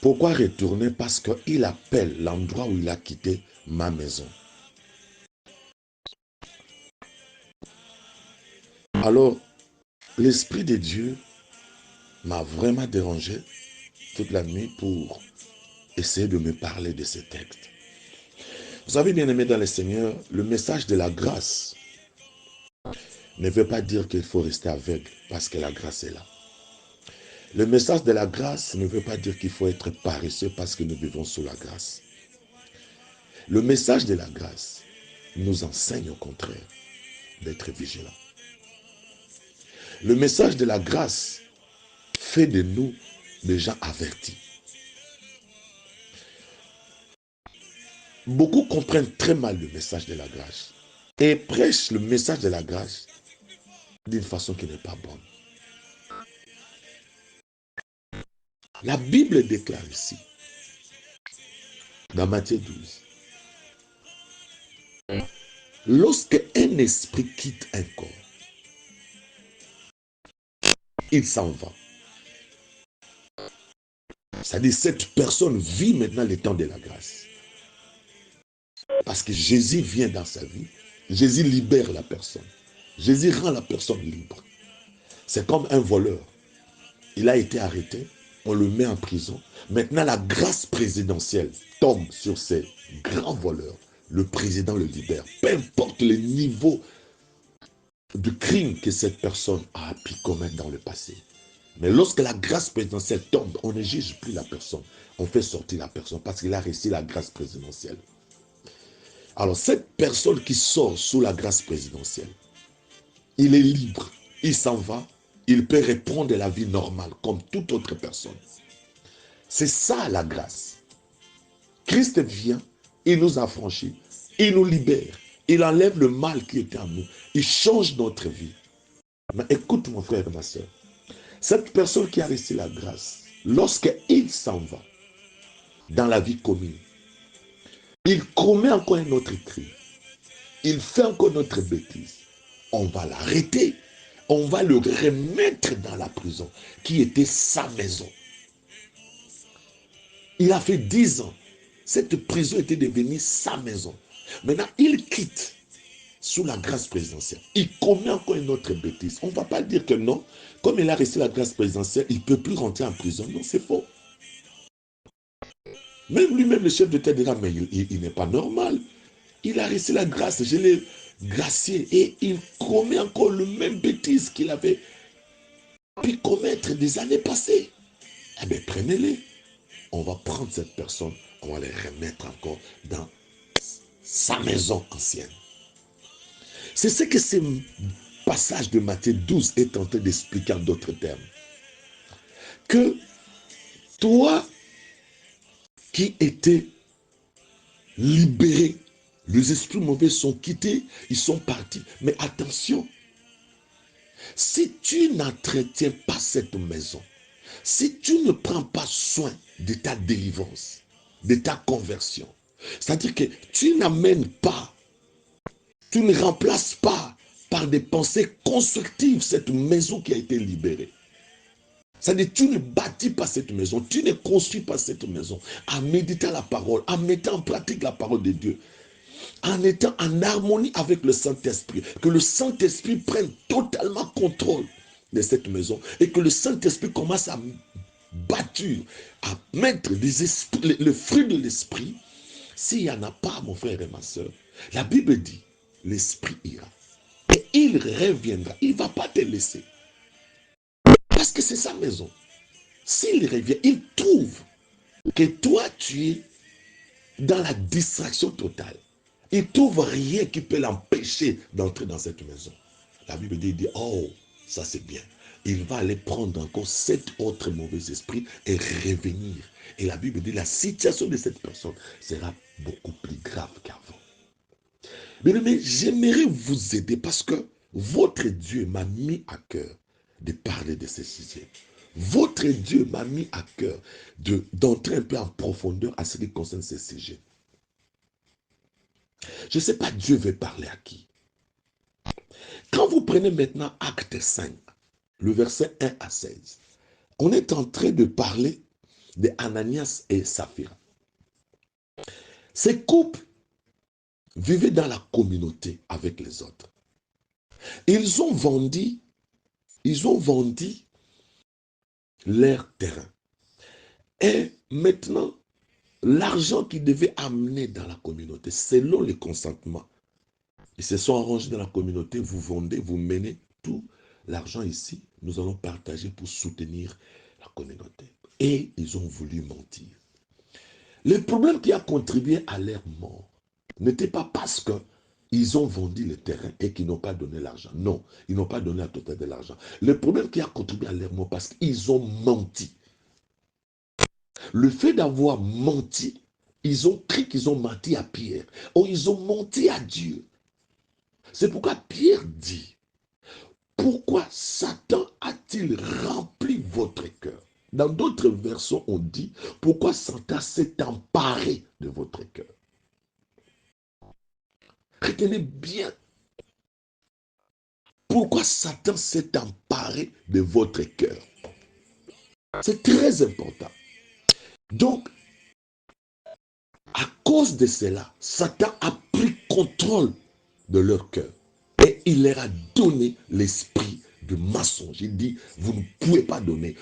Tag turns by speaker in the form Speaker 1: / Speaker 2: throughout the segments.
Speaker 1: Pourquoi retourner? Parce qu'il appelle l'endroit où il a quitté ma maison. Alors, l'Esprit de Dieu m'a vraiment dérangé toute la nuit pour essayer de me parler de ce texte. Vous savez, bien aimé dans le Seigneur, le message de la grâce ne veut pas dire qu'il faut rester aveugle parce que la grâce est là. Le message de la grâce ne veut pas dire qu'il faut être paresseux parce que nous vivons sous la grâce. Le message de la grâce nous enseigne au contraire d'être vigilants. Le message de la grâce fait de nous des gens avertis. Beaucoup comprennent très mal le message de la grâce et prêchent le message de la grâce d'une façon qui n'est pas bonne. La Bible déclare ici, dans Matthieu 12, lorsque un esprit quitte un corps, il s'en va. C'est-à-dire cette personne vit maintenant le temps de la grâce. Parce que Jésus vient dans sa vie, Jésus libère la personne. Jésus rend la personne libre. C'est comme un voleur. Il a été arrêté, on le met en prison. Maintenant, la grâce présidentielle tombe sur ces grands voleurs. Le président le libère. Peu importe le niveau de crime que cette personne a pu commettre dans le passé. Mais lorsque la grâce présidentielle tombe, on ne juge plus la personne. On fait sortir la personne parce qu'il a reçu la grâce présidentielle. Alors, cette personne qui sort sous la grâce présidentielle, il est libre, il s'en va, il peut répondre à la vie normale comme toute autre personne. C'est ça la grâce. Christ vient, il nous affranchit, il nous libère, il enlève le mal qui était en nous, il change notre vie. Mais écoute mon frère et ma soeur, cette personne qui a reçu la grâce, lorsqu'il s'en va dans la vie commune, il commet encore un autre crime, il fait encore notre bêtise, on va l'arrêter, on va le remettre dans la prison qui était sa maison. Il a fait 10 ans. Cette prison était devenue sa maison. Maintenant, il quitte sous la grâce présidentielle. Il commet encore une autre bêtise. On ne va pas dire que non, comme il a reçu la grâce présidentielle, il ne peut plus rentrer en prison. Non, c'est faux. Même lui-même, le chef d'État dira, mais il n'est pas normal. Il a reçu la grâce, je l'ai gracié et il commet encore le même bêtise qu'il avait pu commettre des années passées. Eh bien, prenez-les. On va prendre cette personne, on va les remettre encore dans sa maison ancienne. C'est ce que ce passage de Matthieu 12 est en train d'expliquer en d'autres termes. Que toi qui étais libéré, les esprits mauvais sont quittés, ils sont partis. Mais attention, si tu n'entretiens pas cette maison, si tu ne prends pas soin de ta délivrance, de ta conversion, c'est-à-dire que tu n'amènes pas, tu ne remplaces pas par des pensées constructives cette maison qui a été libérée. C'est-à-dire tu ne bâtis pas cette maison, tu ne construis pas cette maison en méditant la parole, en mettant en pratique la parole de Dieu, en étant en harmonie avec le Saint-Esprit, que le Saint-Esprit prenne totalement contrôle de cette maison et que le Saint-Esprit commence à bâtir, à mettre le fruit de l'Esprit. S'il n'y en a pas, mon frère et ma soeur, la Bible dit, l'Esprit ira et il reviendra, il ne va pas te laisser. Parce que c'est sa maison. S'il revient, il trouve que toi, tu es dans la distraction totale. Il ne trouve rien qui peut l'empêcher d'entrer dans cette maison. La Bible dit, oh, ça c'est bien. Il va aller prendre encore 7 autres mauvais esprits et revenir. Et la Bible dit, la situation de cette personne sera beaucoup plus grave qu'avant. Mais j'aimerais vous aider parce que votre Dieu m'a mis à cœur de parler de ce sujet. Votre Dieu m'a mis à cœur d'entrer un peu en profondeur à ce qui concerne ce sujet. Je ne sais pas, Dieu veut parler à qui. Quand vous prenez maintenant Acte 5, le verset 1 à 16, on est en train de parler de Ananias et Saphira. Ces couples vivaient dans la communauté avec les autres. Ils ont vendu leur terrain. Et maintenant, l'argent qu'ils devaient amener dans la communauté, selon les consentements, ils se sont arrangés dans la communauté, vous vendez, vous menez tout l'argent ici, nous allons partager pour soutenir la communauté. Et ils ont voulu mentir. Le problème qui a contribué à leur mort n'était pas parce qu'ils ont vendu le terrain et qu'ils n'ont pas donné l'argent. Non, ils n'ont pas donné la totalité de l'argent. Le problème qui a contribué à leur mort, parce qu'ils ont menti. Le fait d'avoir menti, ils ont cru qu'ils ont menti à Pierre. Ou ils ont menti à Dieu. C'est pourquoi Pierre dit, pourquoi Satan a-t-il rempli votre cœur? Dans d'autres versions, on dit, pourquoi Satan s'est emparé de votre cœur? Retenez bien, pourquoi Satan s'est emparé de votre cœur? C'est très important. Donc, à cause de cela, Satan a pris contrôle de leur cœur. Et il leur a donné l'esprit de mensonge. Il dit, vous ne pouvez pas donner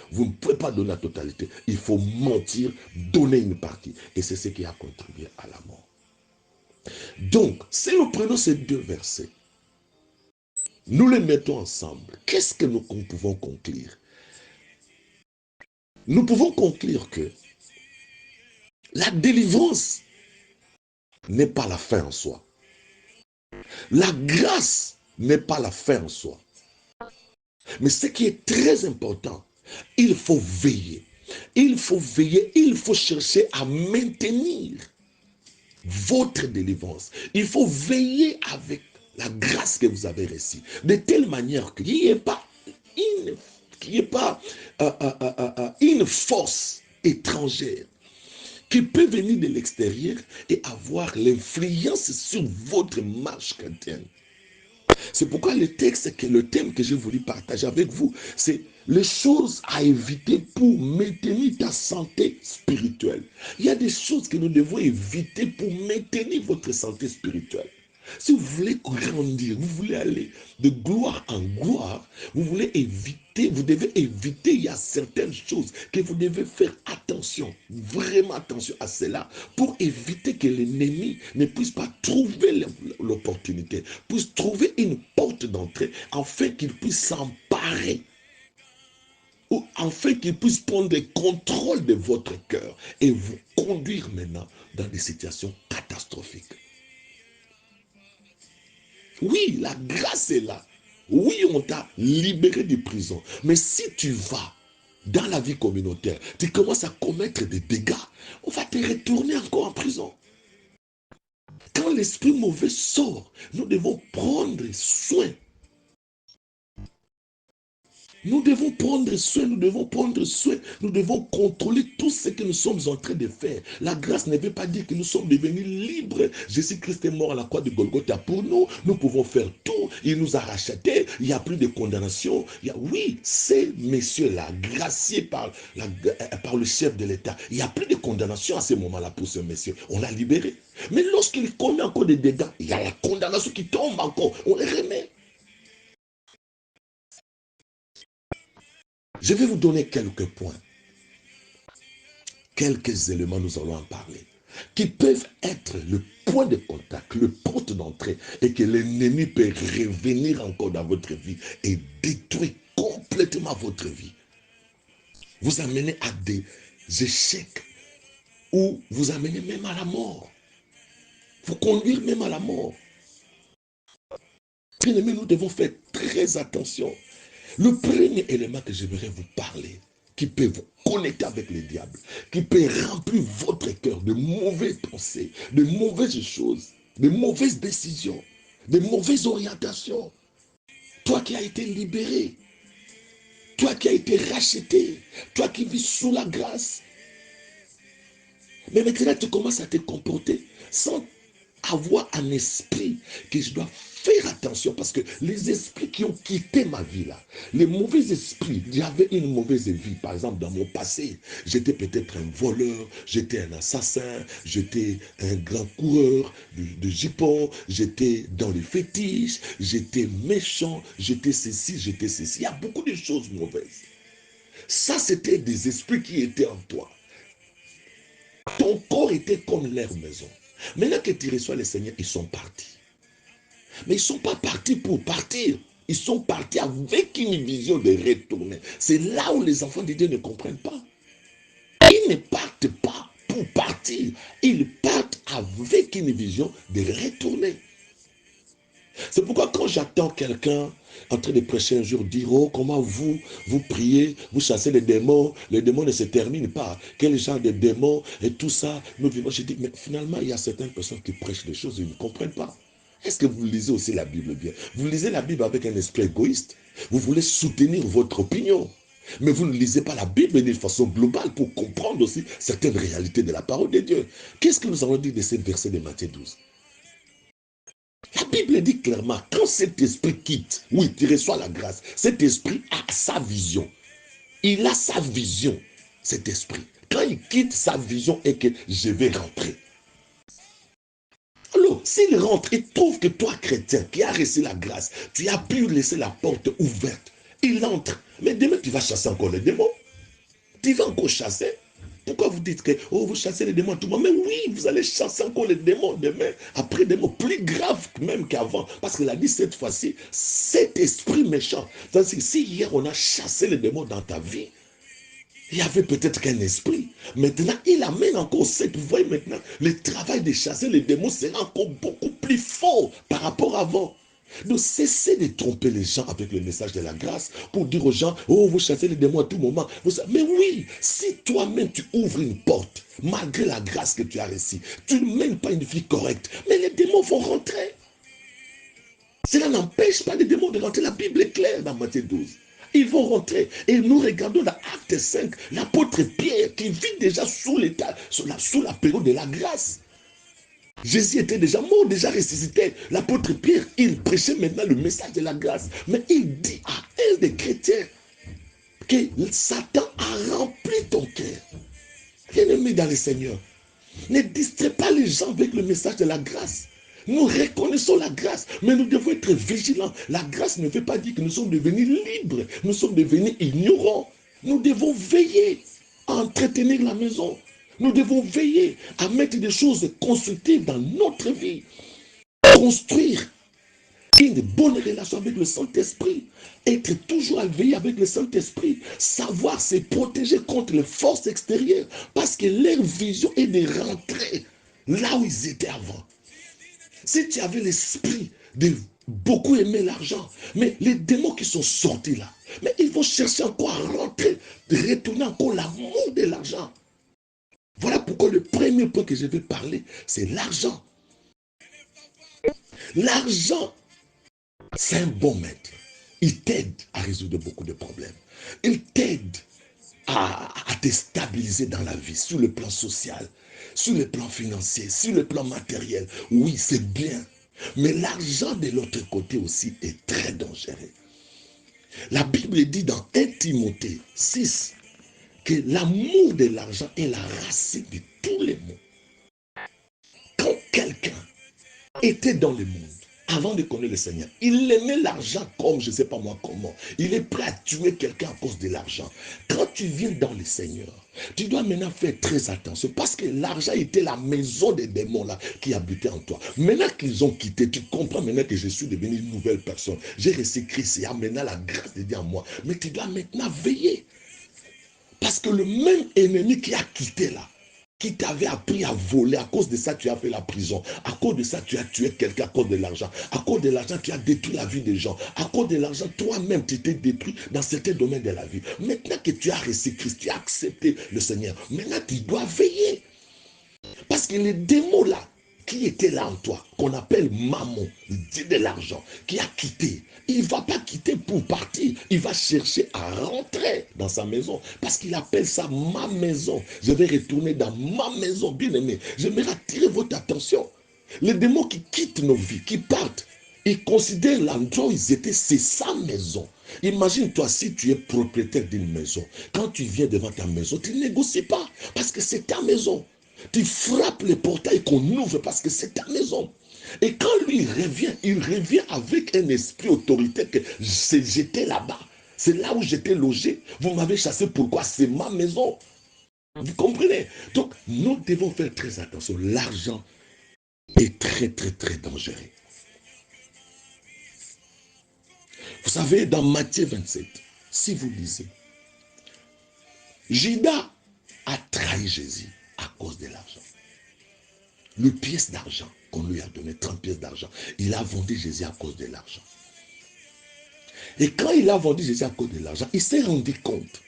Speaker 1: la totalité. Il faut mentir, donner une partie. Et c'est ce qui a contribué à la mort. Donc, si nous prenons ces deux versets, nous les mettons ensemble, qu'est-ce que nous pouvons conclure? Nous pouvons conclure que la délivrance n'est pas la fin en soi. La grâce n'est pas la fin en soi. Mais ce qui est très important, il faut veiller. Il faut veiller, il faut chercher à maintenir votre délivrance. Il faut veiller avec la grâce que vous avez reçue. De telle manière qu'il n'y ait pas une force étrangère qui peut venir de l'extérieur et avoir l'influence sur votre marche chrétienne. C'est pourquoi le thème que j'ai voulu partager avec vous, c'est les choses à éviter pour maintenir ta santé spirituelle. Il y a des choses que nous devons éviter pour maintenir votre santé spirituelle. Si vous voulez grandir, vous voulez aller de gloire en gloire, vous devez éviter, il y a certaines choses que vous devez faire attention, vraiment attention à cela, pour éviter que l'ennemi ne puisse pas trouver l'opportunité, puisse trouver une porte d'entrée, afin qu'il puisse s'emparer, ou afin qu'il puisse prendre le contrôle de votre cœur et vous conduire maintenant dans des situations catastrophiques. Oui, la grâce est là. Oui, on t'a libéré de prison. Mais si tu vas dans la vie communautaire, tu commences à commettre des dégâts, on va te retourner encore en prison. Quand l'esprit mauvais sort, nous devons prendre soin. Nous devons prendre soin, nous devons contrôler tout ce que nous sommes en train de faire. La grâce ne veut pas dire que nous sommes devenus libres. Jésus-Christ est mort à la croix de Golgotha pour nous. Nous pouvons faire tout. Il nous a rachetés. Il n'y a plus de condamnation. Oui, ces messieurs-là, graciés par le chef de l'État, il n'y a plus de condamnation à ce moment-là pour ce monsieur. On l'a libéré. Mais lorsqu'il commet encore des dégâts, il y a la condamnation qui tombe encore. On les remet. Je vais vous donner quelques points, quelques éléments, nous allons en parler, qui peuvent être le point de contact, le porte d'entrée, et que l'ennemi peut revenir encore dans votre vie et détruire complètement votre vie. Vous amener à des échecs, ou vous amener même à la mort. Vous conduire même à la mort. Bien-aimés, nous devons faire très attention. Le premier élément que j'aimerais vous parler, qui peut vous connecter avec le diable, qui peut remplir votre cœur de mauvaises pensées, de mauvaises choses, de mauvaises décisions, de mauvaises orientations. Toi qui as été libéré, toi qui as été racheté, toi qui vis sous la grâce. Mais maintenant, tu commences à te comporter sans avoir un esprit que je dois faire attention parce que les esprits qui ont quitté ma vie là, les mauvais esprits, j'avais une mauvaise vie. Par exemple, dans mon passé, j'étais peut-être un voleur, j'étais un assassin, j'étais un grand coureur de jupons, j'étais dans les fétiches, j'étais méchant, j'étais ceci, j'étais ceci. Il y a beaucoup de choses mauvaises. Ça, c'était des esprits qui étaient en toi. Ton corps était comme l'air maison. Maintenant que tu reçois le Seigneur, ils sont partis. Mais ils ne sont pas partis pour partir. Ils sont partis avec une vision de retourner. C'est là où les enfants de Dieu ne comprennent pas. Ils ne partent pas pour partir. Ils partent avec une vision de retourner. C'est pourquoi quand j'attends quelqu'un en train de prêcher un jour, dire, oh, comment vous priez, vous chassez les démons ne se terminent pas. Quel genre de démons et tout ça, nous vivons. Je dis, mais finalement, il y a certaines personnes qui prêchent des choses et ils ne comprennent pas. Est-ce que vous lisez aussi la Bible bien? Vous lisez la Bible avec un esprit égoïste. Vous voulez soutenir votre opinion. Mais vous ne lisez pas la Bible de façon globale pour comprendre aussi certaines réalités de la parole de Dieu. Qu'est-ce que nous allons dire de ces versets de Matthieu 12? La Bible dit clairement, quand cet esprit quitte, oui, tu reçois la grâce, cet esprit a sa vision. Il a sa vision, cet esprit. Quand il quitte, sa vision est que je vais rentrer. Alors, s'il rentre, il trouve que toi, chrétien, qui as reçu la grâce, tu as pu laisser la porte ouverte. Il entre. Mais demain, tu vas chasser encore les démons. Tu vas encore chasser. Pourquoi vous dites que oh, vous chassez les démons tout le monde? Mais oui, vous allez chasser encore les démons demain. Après des mots plus graves même qu'avant. Parce qu'il a dit cette fois-ci, cet esprit méchant. C'est-à-dire que si hier on a chassé les démons dans ta vie, il y avait peut-être qu'un esprit. Maintenant, il amène encore cette voie. Maintenant, le travail de chasser les démons sera encore beaucoup plus fort par rapport à avant. Donc, cessez de tromper les gens avec le message de la grâce pour dire aux gens, oh, vous chassez les démons à tout moment. Mais oui, si toi-même tu ouvres une porte, malgré la grâce que tu as reçue, tu ne mènes pas une vie correcte, mais les démons vont rentrer. Cela n'empêche pas les démons de rentrer. La Bible est claire dans Matthieu 12. Ils vont rentrer. Et nous regardons dans Acte 5, l'apôtre Pierre qui vit déjà sous l'état, sous la période de la grâce. Jésus était déjà mort, déjà ressuscité. L'apôtre Pierre, il prêchait maintenant le message de la grâce. Mais il dit à un des chrétiens que Satan a rempli ton cœur. Bien-aimé dans le Seigneur, ne distrais pas les gens avec le message de la grâce. Nous reconnaissons la grâce, mais nous devons être vigilants. La grâce ne veut pas dire que nous sommes devenus libres, nous sommes devenus ignorants. Nous devons veiller à entretenir la maison. Nous devons veiller à mettre des choses constructives dans notre vie. Construire une bonne relation avec le Saint-Esprit. Être toujours à veiller avec le Saint-Esprit. Savoir se protéger contre les forces extérieures. Parce que leur vision est de rentrer là où ils étaient avant. Si tu avais l'esprit de beaucoup aimer l'argent, mais les démons qui sont sortis là, mais ils vont chercher encore à rentrer, de retourner encore l'amour de l'argent. Voilà pourquoi le premier point que je vais parler, c'est l'argent. L'argent, c'est un bon maître. Il t'aide à résoudre beaucoup de problèmes. Il t'aide à te stabiliser dans la vie, sur le plan social, sur le plan financier, sur le plan matériel. Oui, c'est bien. Mais l'argent de l'autre côté aussi est très dangereux. La Bible dit dans 1 Timothée 6 que l'amour de l'argent est la racine de tous les maux. Quand quelqu'un était dans le monde, avant de connaître le Seigneur, il aimait l'argent comme je ne sais pas moi comment. Il est prêt à tuer quelqu'un à cause de l'argent. Quand tu viens dans le Seigneur, tu dois maintenant faire très attention parce que l'argent était la maison des démons là qui habitaient en toi. Maintenant qu'ils ont quitté, tu comprends maintenant que je suis devenu une nouvelle personne. J'ai reçu Christ et maintenant la grâce de Dieu en moi. Mais tu dois maintenant veiller. Parce que le même ennemi qui a quitté là, qui t'avait appris à voler, à cause de ça, tu as fait la prison. À cause de ça, tu as tué quelqu'un à cause de l'argent. À cause de l'argent, tu as détruit la vie des gens. À cause de l'argent, toi-même, tu t'es détruit dans certains domaines de la vie. Maintenant que tu as reçu Christ, tu as accepté le Seigneur. Maintenant, tu dois veiller. Parce que les démons là, qui était là en toi, qu'on appelle Mammon, le dieu de l'argent, qui a quitté, il ne va pas quitter pour partir, il va chercher à rentrer dans sa maison, parce qu'il appelle ça ma maison. Je vais retourner dans ma maison, bien aimé. J'aimerais attirer votre attention. Les démons qui quittent nos vies, qui partent, ils considèrent l'endroit où ils étaient, c'est sa maison. Imagine-toi si tu es propriétaire d'une maison. Quand tu viens devant ta maison, tu ne négocies pas parce que c'est ta maison. Tu frappes les portails qu'on ouvre parce que c'est ta maison. Et quand lui il revient avec un esprit autoritaire que j'étais là-bas. C'est là où j'étais logé. Vous m'avez chassé, pourquoi? C'est ma maison. Vous comprenez? Donc, nous devons faire très attention. L'argent est très, très, très dangereux. Vous savez, dans Matthieu 27, si vous lisez, Judas a trahi Jésus à cause de l'argent. Le pièce d'argent qu'on lui a donné, 30 pièces d'argent, il a vendu Jésus à cause de l'argent. Et quand il a vendu Jésus à cause de l'argent, il s'est rendu compte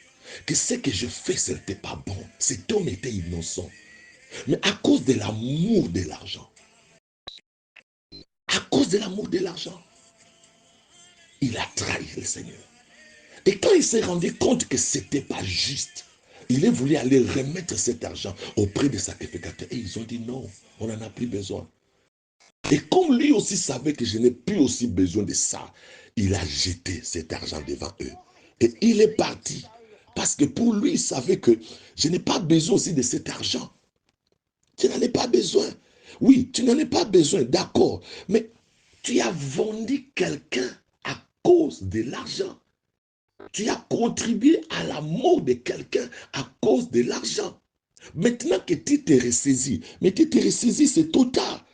Speaker 1: que ce que je fais, ce n'était pas bon. Cet homme était innocent. Mais à cause de l'amour de l'argent, à cause de l'amour de l'argent, il a trahi le Seigneur. Et quand il s'est rendu compte que ce n'était pas juste, il a voulu aller remettre cet argent auprès des sacrificateurs. Et ils ont dit non, on n'en a plus besoin. Et comme lui aussi savait que je n'ai plus aussi besoin de ça, il a jeté cet argent devant eux. Et il est parti. Parce que pour lui, il savait que je n'ai pas besoin aussi de cet argent. Tu n'en as pas besoin. Oui, tu n'en as pas besoin, d'accord. Mais tu as vendu quelqu'un à cause de l'argent. Tu as contribué à la mort de quelqu'un à cause de l'argent. Maintenant que tu t'es ressaisi, mais tu t'es ressaisi, c'est trop tard.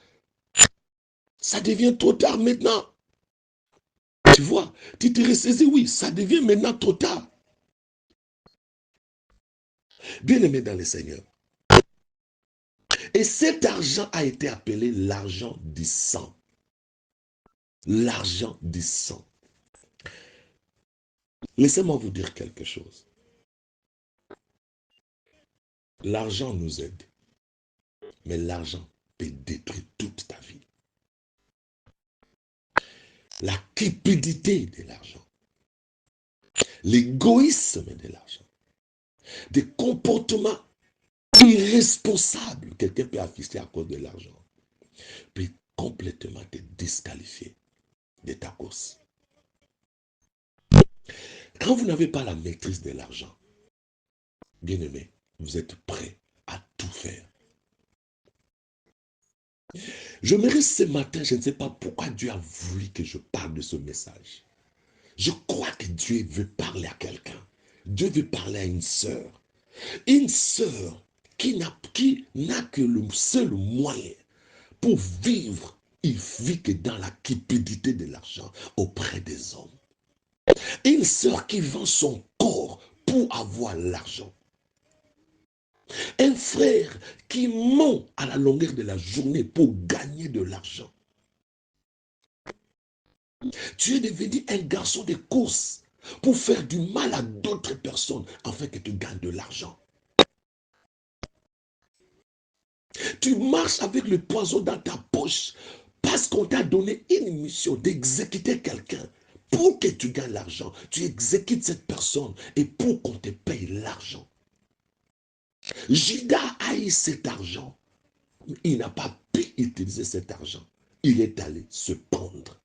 Speaker 1: Ça devient trop tard maintenant. Tu vois, tu t'es ressaisi, oui, ça devient maintenant trop tard. Bien-aimé dans le Seigneur. Et cet argent a été appelé l'argent du sang. L'argent du sang. Laissez-moi vous dire quelque chose. L'argent nous aide, mais l'argent peut détruire toute ta vie. La cupidité de l'argent, l'égoïsme de l'argent, des comportements irresponsables que quelqu'un peut afficher à cause de l'argent, peut complètement te disqualifier de ta course. Quand vous n'avez pas la maîtrise de l'argent, bien aimé, vous êtes prêt à tout faire. Je me reste ce matin, je ne sais pas pourquoi Dieu a voulu que je parle de ce message. Je crois que Dieu veut parler à quelqu'un. Dieu veut parler à une sœur. Une sœur qui n'a que le seul moyen pour vivre. Il vit que dans la cupidité de l'argent auprès des hommes. Une sœur qui vend son corps pour avoir l'argent. Un frère qui ment à la longueur de la journée pour gagner de l'argent. Tu es devenu un garçon de course pour faire du mal à d'autres personnes afin que tu gagnes de l'argent. Tu marches avec le poison dans ta poche parce qu'on t'a donné une mission d'exécuter quelqu'un pour que tu gagnes l'argent. Tu exécutes cette personne et pour qu'on te paye l'argent. Judas a eu cet argent. Il n'a pas pu utiliser cet argent. Il est allé se pendre.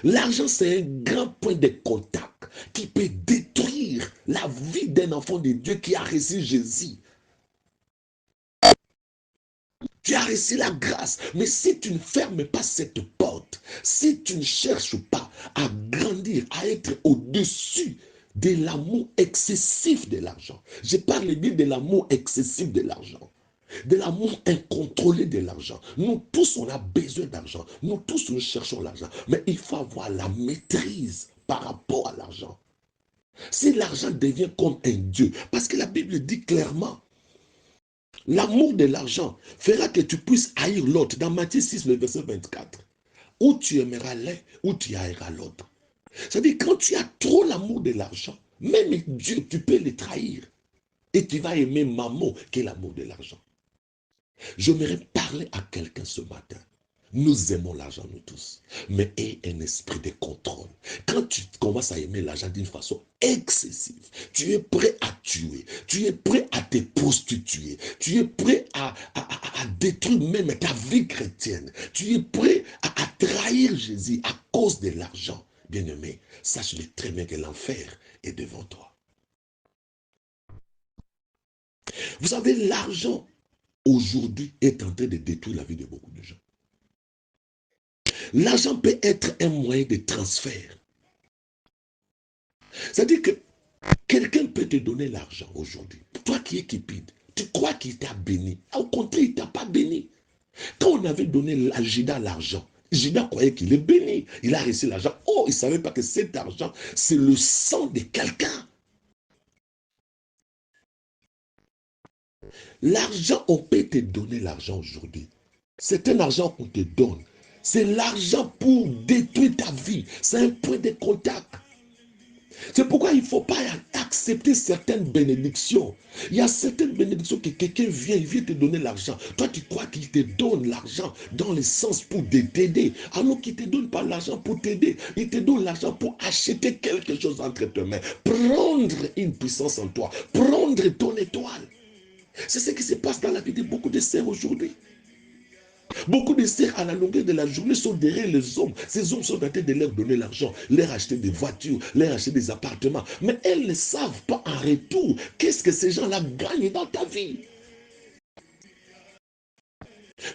Speaker 1: L'argent, c'est un grand point de contact qui peut détruire la vie d'un enfant de Dieu qui a reçu Jésus. Tu as reçu la grâce, mais si tu ne fermes pas cette porte, si tu ne cherches pas à grandir, à être au-dessus de l'amour excessif de l'argent. Je parle bien de l'amour excessif de l'argent. De l'amour incontrôlé de l'argent. Nous tous, on a besoin d'argent. Nous tous, nous cherchons l'argent. Mais il faut avoir la maîtrise par rapport à l'argent. Si l'argent devient comme un Dieu, parce que la Bible dit clairement, l'amour de l'argent fera que tu puisses haïr l'autre. Dans Matthieu 6, le verset 24. Où tu aimeras l'un, où tu haïras l'autre. C'est-à-dire, quand tu as trop l'amour de l'argent, même Dieu, tu peux le trahir. Et tu vas aimer Maman, qui est l'amour de l'argent. J'aimerais parler à quelqu'un ce matin. Nous aimons l'argent, nous tous. Mais aie un esprit de contrôle. Quand tu commences à aimer l'argent d'une façon excessive, tu es prêt à tuer, tu es prêt à te prostituer, tu es prêt à détruire même ta vie chrétienne, tu es prêt à trahir Jésus à cause de l'argent. Bien-aimé, sache-le très bien que l'enfer est devant toi. Vous savez, l'argent aujourd'hui est en train de détruire la vie de beaucoup de gens. L'argent peut être un moyen de transfert. C'est-à-dire que quelqu'un peut te donner l'argent aujourd'hui. Toi qui es cupide, tu crois qu'il t'a béni. Au contraire, il ne t'a pas béni. Quand on avait donné à Judas l'argent, Judas croyait qu'il est béni. Il a reçu l'argent. Oh, il ne savait pas que cet argent, c'est le sang de quelqu'un. L'argent, on peut te donner l'argent aujourd'hui. C'est un argent qu'on te donne. C'est l'argent pour détruire ta vie. C'est un point de contact. C'est pourquoi il ne faut pas accepter certaines bénédictions. Il y a certaines bénédictions que quelqu'un vient, il vient te donner l'argent. Toi, tu crois qu'il te donne l'argent dans le sens pour t'aider. Alors qu'il ne te donne pas l'argent pour t'aider. Il te donne l'argent pour acheter quelque chose entre tes mains. Prendre une puissance en toi. Prendre ton étoile. C'est ce qui se passe dans la vie de beaucoup de sœurs aujourd'hui. Beaucoup de sœurs à la longueur de la journée sont derrière les hommes. Ces hommes sont en train de leur donner l'argent, leur acheter des voitures, leur acheter des appartements. Mais elles ne savent pas en retour qu'est-ce que ces gens-là gagnent dans ta vie.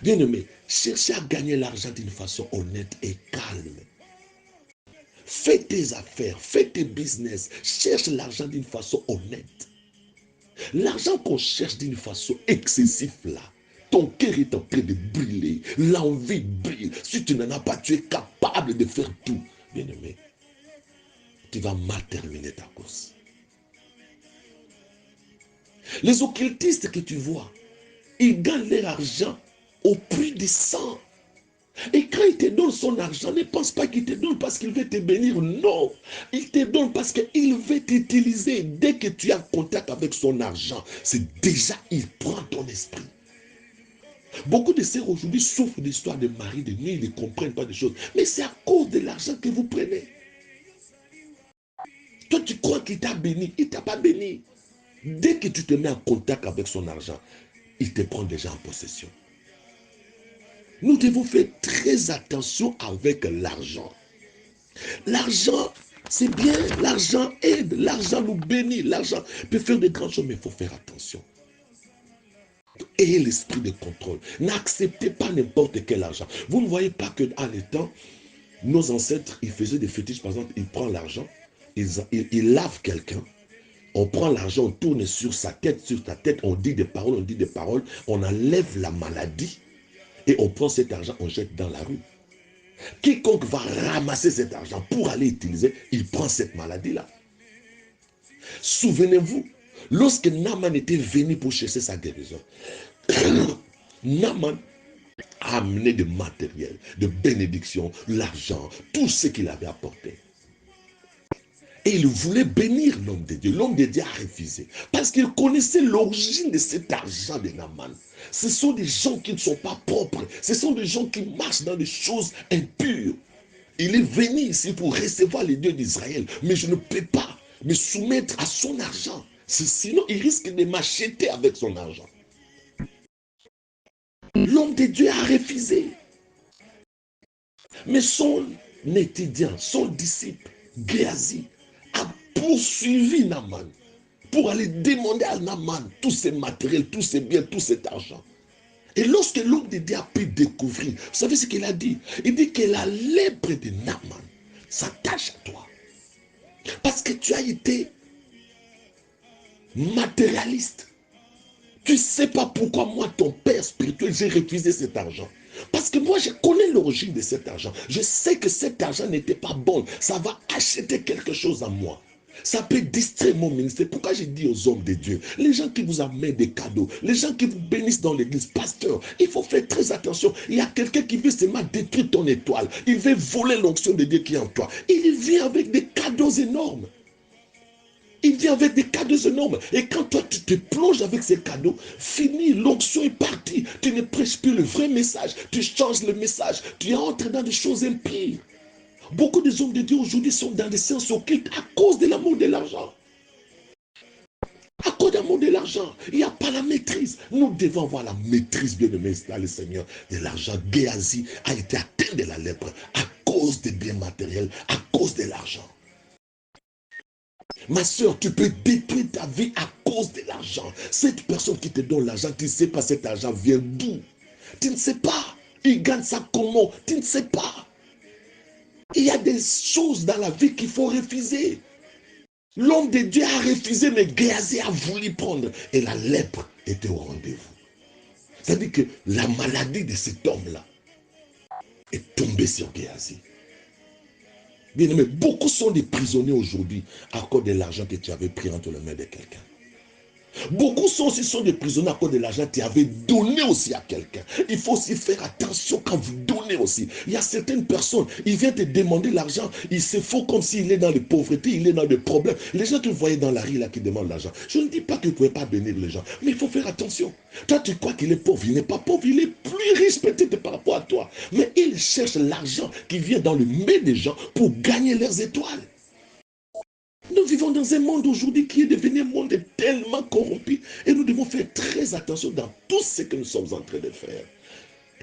Speaker 1: Bien-aimé, cherchez à gagner l'argent d'une façon honnête et calme. Fais tes affaires, fais tes business. Cherche l'argent d'une façon honnête. L'argent qu'on cherche d'une façon excessive là, ton cœur est en train de brûler. L'envie brille. Si tu n'en as pas, tu es capable de faire tout. Bien-aimé, tu vas mal terminer ta course. Les occultistes que tu vois, ils gagnent leur argent au prix du sang. Et quand il te donne son argent, ne pense pas qu'il te donne parce qu'il veut te bénir. Non, il te donne parce qu'il veut t'utiliser. Dès que tu as contact avec son argent, c'est déjà, il prend ton esprit. Beaucoup de sœurs aujourd'hui souffrent d'histoires de mari, de nuit, ils ne comprennent pas des choses. Mais c'est à cause de l'argent que vous prenez. Toi, tu crois qu'il t'a béni. Il ne t'a pas béni. Dès que tu te mets en contact avec son argent, il te prend déjà en possession. Nous devons faire très attention avec l'argent. L'argent, c'est bien. L'argent aide. L'argent nous bénit. L'argent peut faire de grandes choses, mais il faut faire attention. Ayez l'esprit de contrôle. N'acceptez pas n'importe quel argent. Vous ne voyez pas qu'en l'état, nos ancêtres, ils faisaient des fétiches. Par exemple, ils prennent l'argent, ils lavent quelqu'un. On prend l'argent, on tourne sur sa tête, sur ta tête, on dit des paroles, on enlève la maladie et on prend cet argent, on jette dans la rue. Quiconque va ramasser cet argent pour aller utiliser, il prend cette maladie-là. Souvenez-vous, lorsque Naaman était venu pour chercher sa guérison, Naaman a amené de matériel, de bénédiction, l'argent, tout ce qu'il avait apporté. Et il voulait bénir l'homme de Dieu. L'homme de Dieu a refusé. Parce qu'il connaissait l'origine de cet argent de Naaman. Ce sont des gens qui ne sont pas propres. Ce sont des gens qui marchent dans des choses impures. Il est venu ici pour recevoir les dieux d'Israël. Mais je ne peux pas me soumettre à son argent. Sinon, il risque de m'acheter avec son argent. L'homme de Dieu a refusé. Mais son étudiant, son disciple, Géasi, a poursuivi Naaman pour aller demander à Naaman tous ces matériels, tous ces biens, tout cet argent. Et lorsque l'homme de Dieu a pu découvrir, vous savez ce qu'il a dit? Il dit que la lèpre de Naaman s'attache à toi. Parce que tu as été matérialiste. Tu ne sais pas pourquoi moi, ton père spirituel, j'ai refusé cet argent. Parce que moi, je connais l'origine de cet argent. Je sais que cet argent n'était pas bon. Ça va acheter quelque chose à moi. Ça peut distraire mon ministère. Pourquoi j'ai dit aux hommes de Dieu, les gens qui vous amènent des cadeaux, les gens qui vous bénissent dans l'église, pasteur, il faut faire très attention. Il y a quelqu'un qui veut seulement détruire ton étoile. Il veut voler l'onction de Dieu qui est en toi. Il vient avec des cadeaux énormes. Il vient avec des cadeaux énormes. Et quand toi, tu te plonges avec ces cadeaux, fini, l'onction est partie. Tu ne prêches plus le vrai message. Tu changes le message. Tu entres dans des choses impires. Beaucoup des hommes de Dieu aujourd'hui sont dans des séances occultes à cause de l'amour de l'argent. À cause de l'amour de l'argent, il n'y a pas la maîtrise. Nous devons avoir la maîtrise, bien-aimés, dans le Seigneur, de l'argent. Géasi a été atteint de la lèpre à cause des biens matériels, à cause de l'argent. Ma soeur, tu peux détruire ta vie à cause de l'argent. Cette personne qui te donne l'argent, tu ne sais pas cet argent vient d'où. Tu ne sais pas. Il gagne ça comment. Tu ne sais pas. Il y a des choses dans la vie qu'il faut refuser. L'homme de Dieu a refusé, mais Géasi a voulu prendre. Et la lèpre était au rendez-vous. C'est-à-dire que la maladie de cet homme-là est tombée sur Géasi. Bien aimé, beaucoup sont des prisonniers aujourd'hui à cause de l'argent que tu avais pris entre les mains de quelqu'un. Beaucoup sont des prisonniers à cause de l'argent que tu avais donné aussi à quelqu'un. Il faut aussi faire attention quand vous donnez aussi. Il y a certaines personnes, ils viennent te demander l'argent, il se faut comme s'il est dans les pauvretés, il est dans des problèmes. Les gens que vous voyez dans la rue là qui demandent l'argent. Je ne dis pas que vous ne pouvez pas bénir les gens, mais il faut faire attention. Toi, tu crois qu'il est pauvre, il n'est pas pauvre, il est plus riche peut-être par rapport à toi. Mais il cherche l'argent qui vient dans le main des gens pour gagner leurs étoiles. Nous vivons dans un monde aujourd'hui qui est devenu un monde tellement corrompu et nous devons faire très attention dans tout ce que nous sommes en train de faire.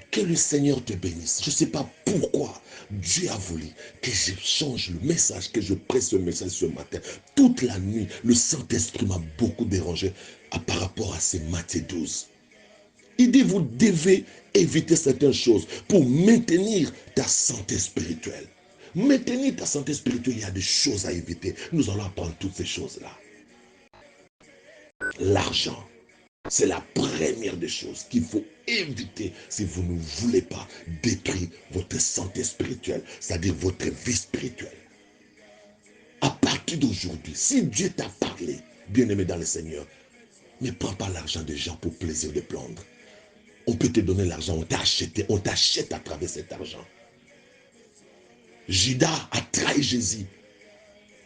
Speaker 1: Que le Seigneur te bénisse. Je ne sais pas pourquoi Dieu a voulu que je change le message, que je presse ce message ce matin. Toute la nuit, le Saint-Esprit m'a beaucoup dérangé par rapport à ces Matthieu 12. Il dit, vous devez éviter certaines choses pour maintenir ta santé spirituelle. Maintenir ta santé spirituelle, il y a des choses à éviter. Nous allons apprendre toutes ces choses-là. L'argent, c'est la première des choses qu'il faut éviter si vous ne voulez pas détruire votre santé spirituelle, c'est-à-dire votre vie spirituelle. À partir d'aujourd'hui, si Dieu t'a parlé, bien-aimé dans le Seigneur, ne prends pas l'argent des gens pour plaisir de prendre. On peut te donner l'argent, on t'a acheté, on t'achète à travers cet argent. Judas a trahi Jésus.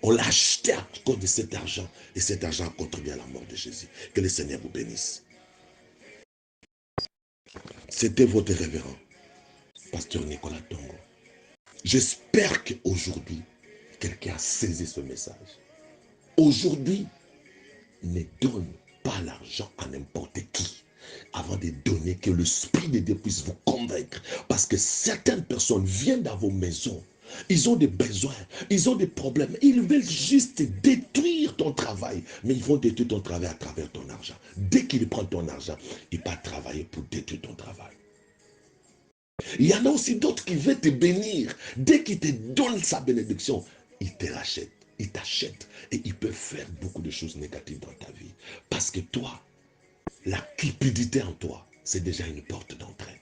Speaker 1: On l'a acheté à cause de cet argent. Et cet argent a contribué à la mort de Jésus. Que le Seigneur vous bénisse. C'était votre révérend, Pasteur Nicolas Tongo. J'espère qu'aujourd'hui, quelqu'un a saisi ce message. Aujourd'hui, ne donne pas l'argent à n'importe qui. Avant de donner, que l'Esprit de Dieu puisse vous convaincre. Parce que certaines personnes viennent dans vos maisons. Ils ont des besoins, ils ont des problèmes. Ils veulent juste détruire ton travail. Mais ils vont détruire ton travail à travers ton argent. Dès qu'ils prennent ton argent, il va travailler pour détruire ton travail. Il y en a aussi d'autres qui veulent te bénir. Dès qu'ils te donnent sa bénédiction, ils te rachètent, ils t'achètent. Et ils peuvent faire beaucoup de choses négatives dans ta vie. Parce que toi, la cupidité en toi, c'est déjà une porte d'entrée.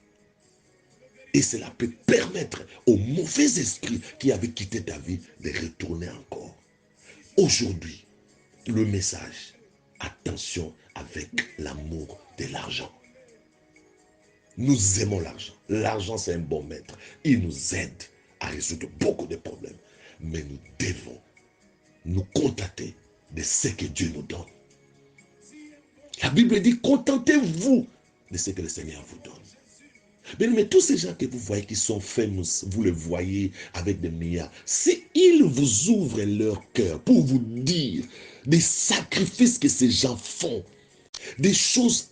Speaker 1: Et cela peut permettre au mauvais esprit qui avait quitté ta vie de retourner encore. Aujourd'hui, le message, attention avec l'amour de l'argent. Nous aimons l'argent. L'argent, c'est un bon maître. Il nous aide à résoudre beaucoup de problèmes. Mais nous devons nous contenter de ce que Dieu nous donne. La Bible dit, contentez-vous de ce que le Seigneur vous donne. Mais tous ces gens que vous voyez qui sont famous, vous les voyez avec des milliards, si ils vous ouvrent leur cœur pour vous dire des sacrifices que ces gens font, des choses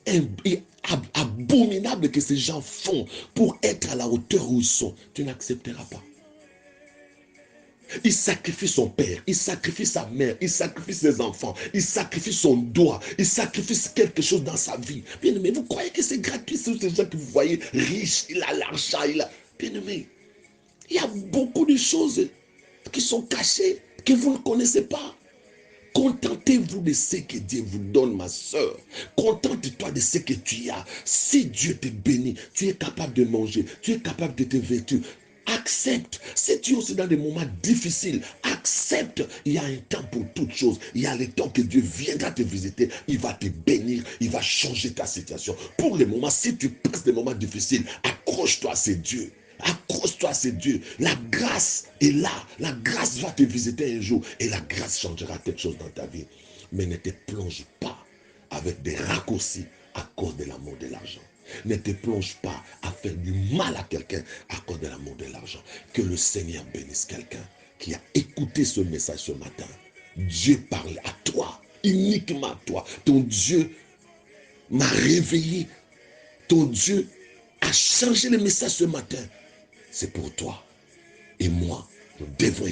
Speaker 1: abominables que ces gens font pour être à la hauteur où ils sont, tu n'accepteras pas. Il sacrifie son père, il sacrifie sa mère, il sacrifie ses enfants, il sacrifie son doigt, il sacrifie quelque chose dans sa vie. Bien aimé, vous croyez que c'est gratuit sur ces gens que vous voyez riches, il a l'argent, il a... Bien aimé, il y a beaucoup de choses qui sont cachées, que vous ne connaissez pas. Contentez-vous de ce que Dieu vous donne, ma soeur. Contente-toi de ce que tu as. Si Dieu te bénit, tu es capable de manger, tu es capable de te vêtir. Accepte. Si tu es aussi dans des moments difficiles, accepte. Il y a un temps pour toutes choses. Il y a le temps que Dieu viendra te visiter. Il va te bénir. Il va changer ta situation. Pour les moments, si tu passes des moments difficiles, accroche-toi à ces dieux. Accroche-toi à ces dieux. La grâce est là. La grâce va te visiter un jour. Et la grâce changera quelque chose dans ta vie. Mais ne te plonge pas avec des raccourcis à cause de l'amour de l'argent. Ne te plonge pas à faire du mal à quelqu'un à cause de l'amour de l'argent. Que le Seigneur bénisse quelqu'un qui a écouté ce message ce matin. Dieu parle à toi, uniquement à toi. Ton Dieu m'a réveillé. Ton Dieu a changé le message ce matin. C'est pour toi. Et moi, nous devons